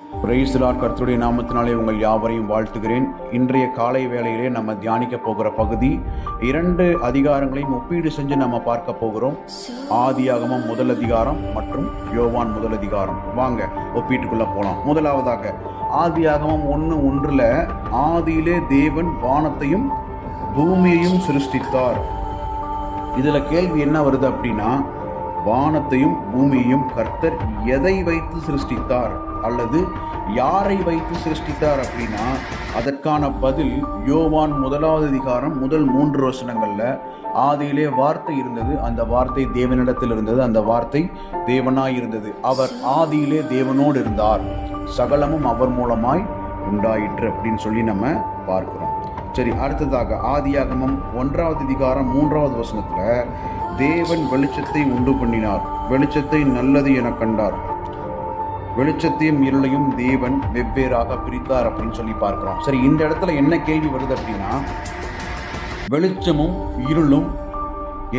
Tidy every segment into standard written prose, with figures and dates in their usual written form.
Praise the Lord. கர்த்தருடைய நாமத்தினாலே உங்கள் யாவரையும் வாழ்த்துகிறேன். இன்றைய காலை வேளையிலே நம்ம தியானிக்க போகிற பகுதி 2 அதிகாரங்களையும் ஒப்பீடு செஞ்சு நம்ம பார்க்க போகிறோம். ஆதியாகமம் முதல் அதிகாரம் மற்றும் யோவான் முதல் அதிகாரம். வாங்க ஒப்பீட்டுக்குள்ள போகலாம். முதலாவதாக ஆதியாகமம் 1:1 ஆதியிலே தேவன் வானத்தையும் பூமியையும் சிருஷ்டித்தார். இதுல கேள்வி என்ன வருது அப்படின்னா, வானத்தையும் பூமியையும் கர்த்தர் எதை வைத்து சிருஷ்டித்தார் அல்லது யாரை வைத்து சிருஷ்டித்தார் அப்படின்னா, அதற்கான பதில் யோவான் 1 அதிகாரம் முதல் 3 வசனங்கள்ல ஆதியிலே வார்த்தை இருந்தது, அந்த வார்த்தை தேவனிடத்தில் இருந்தது, அந்த வார்த்தை தேவனாய் இருந்தது, அவர் ஆதியிலே தேவனோடு இருந்தார், சகலமும் அவர் மூலமாய் உண்டாயிற்று அப்படின்னு சொல்லி நம்ம பார்க்கிறோம். சரி, அடுத்ததாக ஆதியாகமம் 1 அதிகாரம் 3 வசனத்துல தேவன் வெளிச்சத்தை உண்டு பண்ணினார், வெளிச்சத்தை நல்லது என கண்டார், வெளிச்சத்தையும் இருளையும் தேவன் வெவ்வேறாக பிரித்தார் அப்படின்னு சொல்லி பார்க்கிறோம். சரி, இந்த இடத்துல என்ன கேள்வி வருது அப்படின்னா, வெளிச்சமும் இருளும்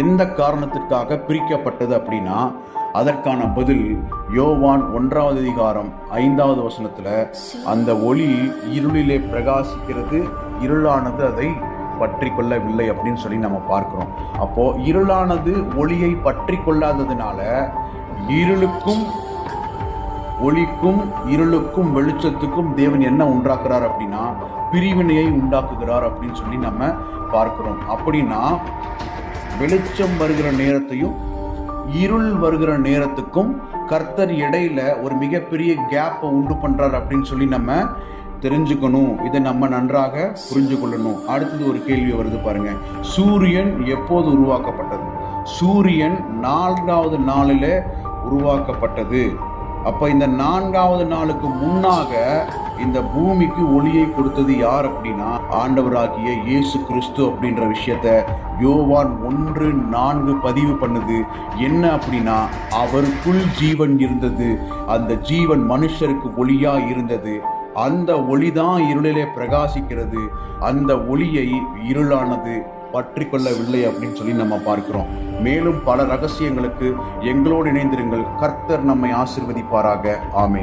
எந்த காரணத்திற்காக பிரிக்கப்பட்டது அப்படின்னா, அதற்கான பதில் யோவான் 1 அதிகாரம் 5 வசனத்துல அந்த ஒளி இருளிலே பிரகாசிக்கிறது, இருளானது அதை பற்றி கொள்ளவில்லை அப்படின்னு சொல்லி நம்ம பார்க்கிறோம். அப்போ இருளானது ஒளியை பற்றி கொள்ளாததுனால இருளுக்கும் ஒளிக்கும் இருளுக்கும் வெளிச்சத்துக்கும் தேவன் என்ன உண்டாக்குறார் அப்படின்னா, பிரிவினையை உண்டாக்குகிறார் அப்படின்னு சொல்லி நம்ம பார்க்கிறோம். அப்படின்னா வெளிச்சம் வருகிற நேரத்தையும் இருள் வருகிற நேரத்துக்கும் கர்த்தர் இடையில ஒரு மிகப்பெரிய கேப்பை உண்டு பண்றார் அப்படின்னு சொல்லி நம்ம தெரிஞ்சுக்கணும். இதை நம்ம நன்றாக புரிஞ்சு கொள்ளணும். அடுத்தது ஒரு கேள்வி வருது பாருங்க, சூரியன் எப்போது உருவாக்கப்பட்டது? சூரியன் 4வது நாளில் உருவாக்கப்பட்டது. அப்ப இந்த 4வது நாளுக்கு முன்னாக இந்த பூமிக்கு ஒளியை கொடுத்தது யார் அப்படின்னா, ஆண்டவராகிய இயேசு கிறிஸ்து அப்படின்ற விஷயத்த யோவான் 1:4 பதிவு பண்ணுது. என்ன அப்படின்னா, அவருக்குள் ஜீவன் இருந்தது, அந்த ஜீவன் மனுஷருக்கு ஒளியா இருந்தது, அந்த ஒளிதான் இருளிலே பிரகாசிக்கிறது, அந்த ஒளியை இருளானது பற்றி கொள்ளவில்லை அப்படின்னு சொல்லி நம்ம பார்க்கிறோம். மேலும் பல ரகசியங்களுக்கு எங்களோடு இணைந்திருங்கள். கர்த்தர் நம்மை ஆசீர்வதிப்பாராக. ஆமென்.